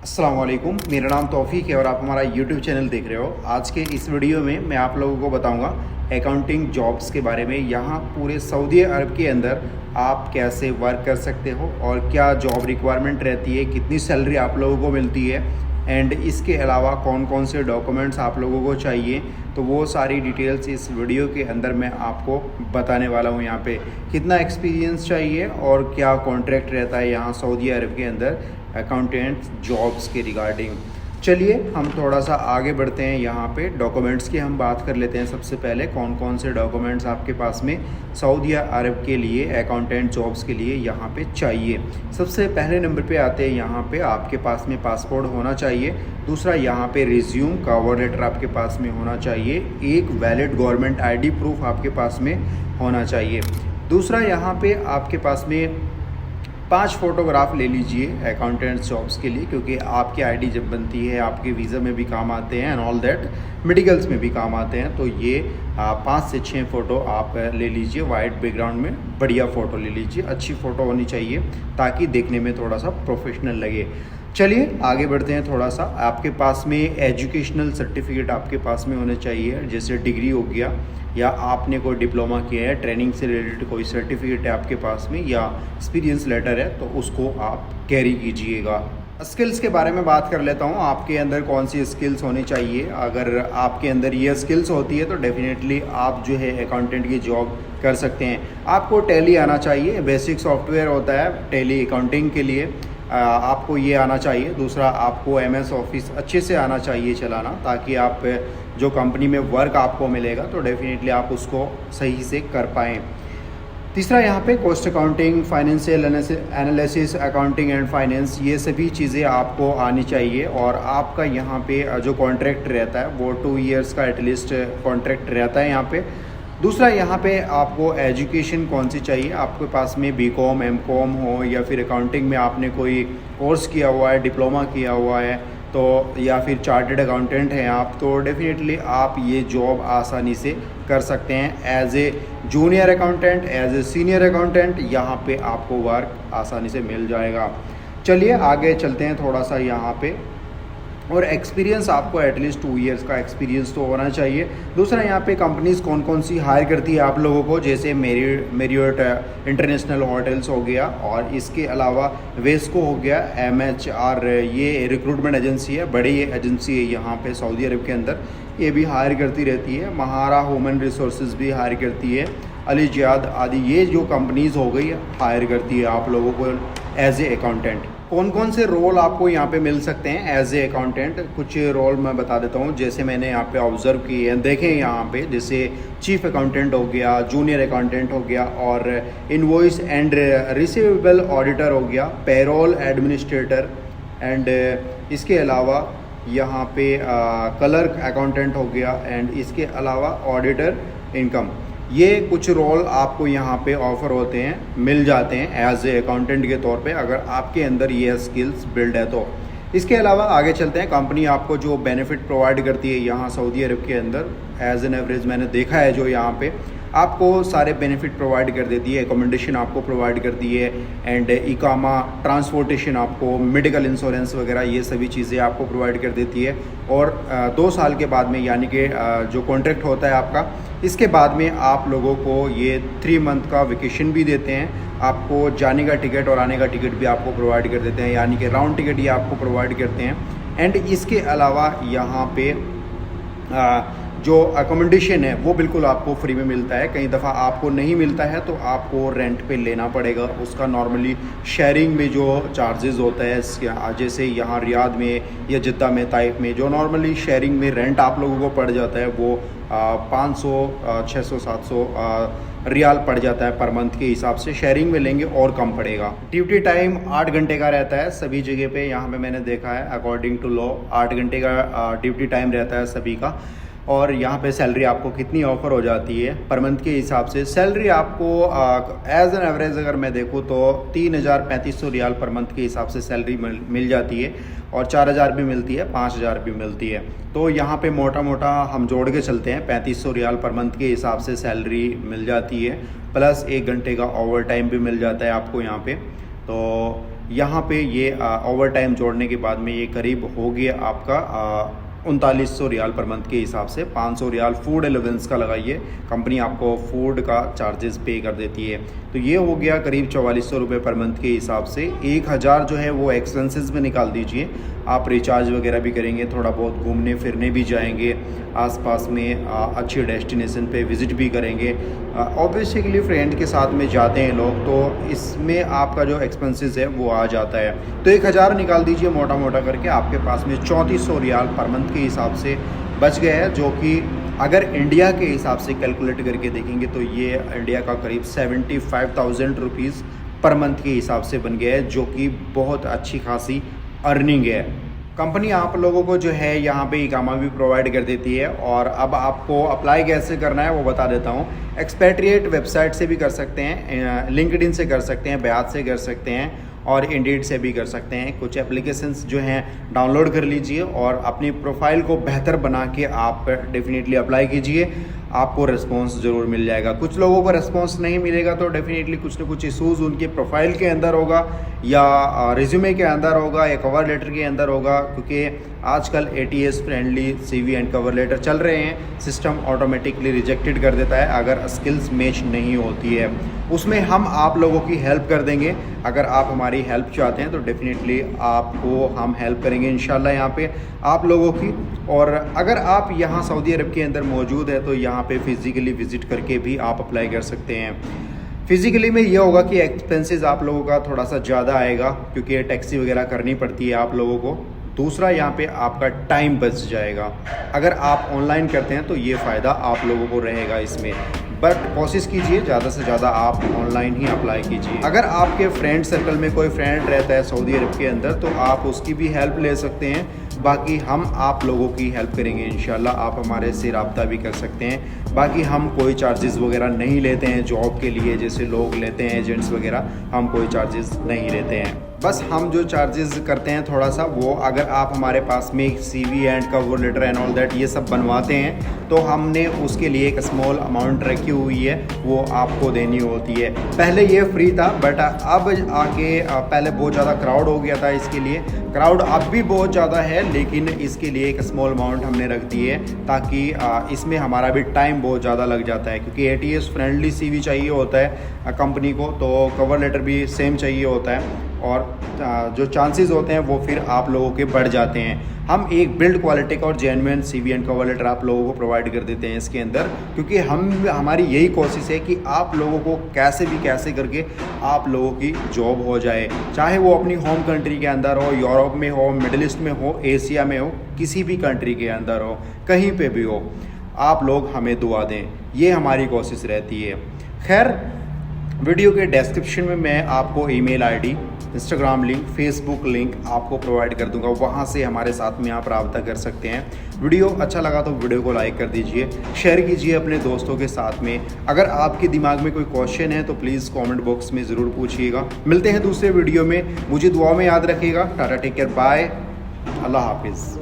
अस्सलाम वालेकुम, मेरा नाम तौफीक है और आप हमारा यूट्यूब चैनल देख रहे हो। आज के इस वीडियो में मैं आप लोगों को बताऊंगा अकाउंटिंग जॉब्स के बारे में। यहाँ पूरे सऊदी अरब के अंदर आप कैसे वर्क कर सकते हो और क्या जॉब रिक्वायरमेंट रहती है, कितनी सैलरी आप लोगों को मिलती है एंड इसके अलावा कौन कौन से डॉक्यूमेंट्स आप लोगों को चाहिए। तो वो सारी डिटेल्स इस वीडियो के अंदर मैं आपको बताने वाला हूँ। यहाँ पे कितना एक्सपीरियंस चाहिए और क्या कॉन्ट्रैक्ट रहता है यहाँ सऊदी अरब के अंदर अकाउंटेंट जॉब्स के रिगार्डिंग। चलिए हम थोड़ा सा आगे बढ़ते हैं। यहाँ पे डॉक्यूमेंट्स की हम बात कर लेते हैं। सबसे पहले कौन कौन से डॉक्यूमेंट्स आपके पास में सऊदी अरब के लिए अकाउंटेंट जॉब्स के लिए यहाँ पे चाहिए। सबसे पहले नंबर पे आते हैं, यहाँ पे आपके पास में पासपोर्ट होना चाहिए। दूसरा यहाँ पे रिज्यूम कवर लेटर आपके पास में होना चाहिए। एक वैलिड गवर्नमेंट आईडी प्रूफ आपके पास में होना चाहिए। दूसरा यहाँ पे आपके पास में 5 फोटोग्राफ ले लीजिए अकाउंटेंट्स जॉब्स के लिए, क्योंकि आपकी आईडी जब बनती है आपके वीज़ा में भी काम आते हैं एंड ऑल दैट, मेडिकल्स में भी काम आते हैं। तो ये 5 से 6 फ़ोटो आप ले लीजिए। वाइट बैकग्राउंड में बढ़िया फ़ोटो ले लीजिए, अच्छी फ़ोटो होनी चाहिए ताकि देखने में थोड़ा सा प्रोफेशनल लगे। चलिए आगे बढ़ते हैं। थोड़ा सा आपके पास में एजुकेशनल सर्टिफिकेट आपके पास में होने चाहिए, जैसे डिग्री हो गया या आपने कोई डिप्लोमा किया है, ट्रेनिंग से रिलेटेड कोई सर्टिफिकेट है आपके पास में या एक्सपीरियंस लेटर है, तो उसको आप कैरी कीजिएगा। स्किल्स के बारे में बात कर लेता हूँ। आपके अंदर कौन सी स्किल्स होनी चाहिए। अगर आपके अंदर ये स्किल्स होती है तो डेफिनेटली आप जो है अकाउंटेंट की जॉब कर सकते हैं। आपको टैली आना चाहिए, बेसिक सॉफ्टवेयर होता है टैली अकाउंटिंग के लिए, आपको ये आना चाहिए। दूसरा आपको MS ऑफिस अच्छे से आना चाहिए चलाना, ताकि आप जो कंपनी में वर्क आपको मिलेगा तो डेफिनेटली आप उसको सही से कर पाएँ। तीसरा यहाँ पे cost accounting, financial analysis, accounting and finance, ये सभी चीज़ें आपको आनी चाहिए। और आपका यहाँ पे जो कॉन्ट्रैक्ट रहता है वो 2 ईयर्स का एटलीस्ट कॉन्ट्रैक्ट रहता है यहाँ पे। दूसरा यहाँ पे आपको एजुकेशन कौन सी चाहिए, आपके पास में BCom MCom हो या फिर अकाउंटिंग में आपने कोई कोर्स किया हुआ है, डिप्लोमा किया हुआ है, तो या फिर चार्टर्ड अकाउंटेंट हैं आप, तो डेफिनेटली आप ये जॉब आसानी से कर सकते हैं। As a junior accountant, as a senior accountant यहाँ पे आपको वर्क आसानी से मिल जाएगा। चलिए आगे चलते हैं थोड़ा सा यहाँ पे। और एक्सपीरियंस आपको एटलीस्ट 2 ईयर्स का एक्सपीरियंस तो होना चाहिए। दूसरा यहाँ पे कंपनीज़ कौन कौन सी हायर करती है आप लोगों को, जैसे मेरियट इंटरनेशनल होटल्स हो गया, और इसके अलावा वेस्को हो गया, MHR, ये रिक्रूटमेंट एजेंसी है, बड़ी एजेंसी है यहाँ पे सऊदी अरब के अंदर, ये भी हायर करती रहती है। महारा ह्यूमन रिसोर्सेज भी हायर करती है, अली जियाद आदि, ये जो कंपनीज़ हो गई हायर करती है आप लोगों को एज ए अकाउंटेंट। कौन कौन से रोल आपको यहाँ पे मिल सकते हैं एज ए अकाउंटेंट, कुछ रोल मैं बता देता हूँ जैसे मैंने यहाँ पे ऑब्जर्व किए हैं। देखें यहाँ पे जैसे चीफ अकाउंटेंट हो गया, जूनियर अकाउंटेंट हो गया, और इनवॉइस एंड रिसीवेबल ऑडिटर हो गया, पेरोल एडमिनिस्ट्रेटर, एंड इसके अलावा यहाँ पे क्लर्क अकाउंटेंट हो गया, एंड इसके अलावा ऑडिटर इनकम। ये कुछ रोल आपको यहाँ पे ऑफ़र होते हैं, मिल जाते हैं एज ए अकाउंटेंट के तौर पे, अगर आपके अंदर ये स्किल्स बिल्ड है तो। इसके अलावा आगे चलते हैं। कंपनी आपको जो बेनिफिट प्रोवाइड करती है यहाँ सऊदी अरब के अंदर, एज एन एवरेज मैंने देखा है जो यहाँ पे आपको सारे बेनिफिट प्रोवाइड कर देती है। एकोमोडेशन आपको प्रोवाइड करती है, एंड इकामा, ट्रांसपोर्टेशन, आपको मेडिकल इंश्योरेंस वगैरह ये सभी चीज़ें आपको प्रोवाइड कर देती है। और 2 साल के बाद में, यानी कि जो कॉन्ट्रैक्ट होता है आपका, इसके बाद में आप लोगों को ये 3 मंथ का वेकेशन भी देते हैं। आपको जाने का टिकट और आने का टिकट भी आपको प्रोवाइड कर देते हैं, यानी कि राउंड टिकट ये आपको प्रोवाइड करते हैं। एंड इसके अलावा यहाँ पे जो अकोमोडेशन है वो बिल्कुल आपको फ्री में मिलता है। कई दफ़ा आपको नहीं मिलता है तो आपको रेंट पे लेना पड़ेगा उसका। नॉर्मली शेयरिंग में जो चार्जेस होता है, जैसे यहाँ रियाद में या जिद्दा में, ताइफ में, जो नॉर्मली शेयरिंग में रेंट आप लोगों को पड़ जाता है वो 500 600 700 रियाल पड़ जाता है पर मंथ के हिसाब से। शेयरिंग में लेंगे और कम पड़ेगा। ड्यूटी टाइम 8 घंटे का रहता है सभी जगह पे। यहाँ पे मैंने देखा है अकॉर्डिंग टू लॉ 8 घंटे का ड्यूटी टाइम रहता है सभी का। और यहाँ पे सैलरी आपको कितनी ऑफ़र हो जाती है पर मंथ के हिसाब से। सैलरी आपको एज एन एवरेज अगर मैं देखूँ तो 3,3500 रियाल पर मंथ के हिसाब से सैलरी मिल जाती है, और 4,000 भी मिलती है, 5,000 भी मिलती है। तो यहाँ पे मोटा मोटा हम जोड़ के चलते हैं 3,500 रियाल पर मंथ के हिसाब से सैलरी मिल जाती है, प्लस 1 घंटे का ओवर टाइम भी मिल जाता है आपको यहाँ पे। तो यहाँ पे ये ओवर टाइम जोड़ने के बाद में ये करीब हो गया आपका 3900 रियाल पर मंथ के हिसाब से। 500 रियाल फूड अलाउंस का लगाइए, कंपनी आपको फूड का चार्जेस पे कर देती है। तो ये हो गया करीब 4400 रुपये पर मंथ के हिसाब से। 1000 जो है वो एक्सपेंसेस में निकाल दीजिए। आप रिचार्ज वगैरह भी करेंगे, थोड़ा बहुत घूमने फिरने भी जाएंगे, आसपास में अच्छी डेस्टिनेशन पे विज़िट भी करेंगे। ऑब्वियसली फ्रेंड के साथ में जाते हैं लोग, तो इसमें आपका जो एक्सपेंसेस है वो आ जाता है। तो 1000 निकाल दीजिए मोटा मोटा करके, आपके पास में 3400 रियाल पर मंथ के हिसाब से बच गया है, जो कि अगर इंडिया के हिसाब से कैलकुलेट करके देखेंगे तो ये इंडिया का करीब 75,000 रुपीज़ पर मंथ के हिसाब से बन गया है, जो कि बहुत अच्छी खासी अर्निंग है। कंपनी आप लोगों को जो है यहाँ पे इकामा भी प्रोवाइड कर देती है। और अब आपको अप्लाई कैसे करना है वो बता देता हूँ। एक्सपेट्रिएट वेबसाइट से भी कर सकते हैं, लिंक्डइन से कर सकते हैं, बयात से कर सकते हैं और इंडीड से भी कर सकते हैं। कुछ एप्लीकेशंस जो हैं डाउनलोड कर लीजिए और अपनी प्रोफाइल को बेहतर बना के आप डेफिनेटली अप्लाई कीजिए, आपको रिस्पांस ज़रूर मिल जाएगा। कुछ लोगों को रिस्पांस नहीं मिलेगा तो डेफिनेटली कुछ ना कुछ इशूज़ उनके प्रोफाइल के अंदर होगा या रिज्यूमे के अंदर होगा या कवर लेटर के अंदर होगा, क्योंकि आजकल ATS friendly CV and cover letter चल रहे हैं। सिस्टम ऑटोमेटिकली रिजेक्टेड कर देता है अगर स्किल्स मैच नहीं होती है। उसमें हम आप लोगों की हेल्प कर देंगे। अगर आप हमारी हेल्प चाहते हैं तो डेफिनेटली आपको हम हेल्प करेंगे इंशाल्लाह यहाँ पे आप लोगों की। और अगर आप यहाँ सऊदी अरब के अंदर मौजूद है तो यहाँ पे फ़िज़िकली विज़िट करके भी आप अप्लाई कर सकते हैं। फ़िज़िकली में ये होगा कि एक्सपेंसेस आप लोगों का थोड़ा सा ज़्यादा आएगा, क्योंकि टैक्सी वगैरह करनी पड़ती है आप लोगों को। दूसरा, यहाँ पे आपका टाइम बच जाएगा। अगर आप ऑनलाइन करते हैं तो ये फ़ायदा आप लोगों को रहेगा इसमें। बट कोशिश कीजिए ज़्यादा से ज़्यादा आप ऑनलाइन ही अप्लाई कीजिए। अगर आपके फ्रेंड सर्कल में कोई फ्रेंड रहता है सऊदी अरब के अंदर तो आप उसकी भी हेल्प ले सकते हैं। बाकी हम आप लोगों की हेल्प करेंगे इंशाल्लाह। आप हमारे से रब्ता भी कर सकते हैं। बाकी हम कोई चार्जेस वगैरह नहीं लेते हैं जॉब के लिए, जैसे लोग लेते हैं एजेंट्स वगैरह, हम कोई चार्जेस नहीं लेते हैं। बस हम जो चार्जेस करते हैं थोड़ा सा वो, अगर आप हमारे पास में CV and cover letter and all that ये सब बनवाते हैं तो हमने उसके लिए एक स्मॉल अमाउंट रखी हुई है, वो आपको देनी होती है। पहले ये फ्री था बट अब आके पहले बहुत ज़्यादा क्राउड हो गया था, इसके लिए क्राउड अब भी बहुत ज़्यादा है, लेकिन इसके लिए एक स्मॉल अमाउंट हमने रख दी है ताकि इसमें हमारा भी टाइम बहुत ज़्यादा लग जाता है, क्योंकि ATS फ्रेंडली CV चाहिए होता है कंपनी को, तो कवर लेटर भी सेम चाहिए होता है और जो चांसेस होते हैं वो फिर आप लोगों के बढ़ जाते हैं। हम एक बिल्ड क्वालिटी का और genuine CV and cover letter आप लोगों को प्रोवाइड कर देते हैं इसके अंदर, क्योंकि हमारी यही कोशिश है कि आप लोगों को कैसे करके आप लोगों की जॉब हो जाए, चाहे वो अपनी होम कंट्री के अंदर हो, यूरोप में हो, मिडिल ईस्ट में हो, एशिया में हो, किसी भी कंट्री के अंदर हो, कहीं पे भी हो, आप लोग हमें दुआ दें, ये हमारी कोशिश रहती है। खैर, वीडियो के डिस्क्रिप्शन में मैं आपको email ID, Instagram link, Facebook link आपको प्रोवाइड कर दूंगा, वहाँ से हमारे साथ में आप रब्ता कर सकते हैं। वीडियो अच्छा लगा तो वीडियो को लाइक कर दीजिए, शेयर कीजिए अपने दोस्तों के साथ में। अगर आपके दिमाग में कोई क्वेश्चन है तो प्लीज़ कमेंट बॉक्स में ज़रूर पूछिएगा। मिलते हैं दूसरे वीडियो में, मुझे दुआ में याद रखिएगा। टाटा, टेक केयर, बाय, अल्लाह हाफिज़।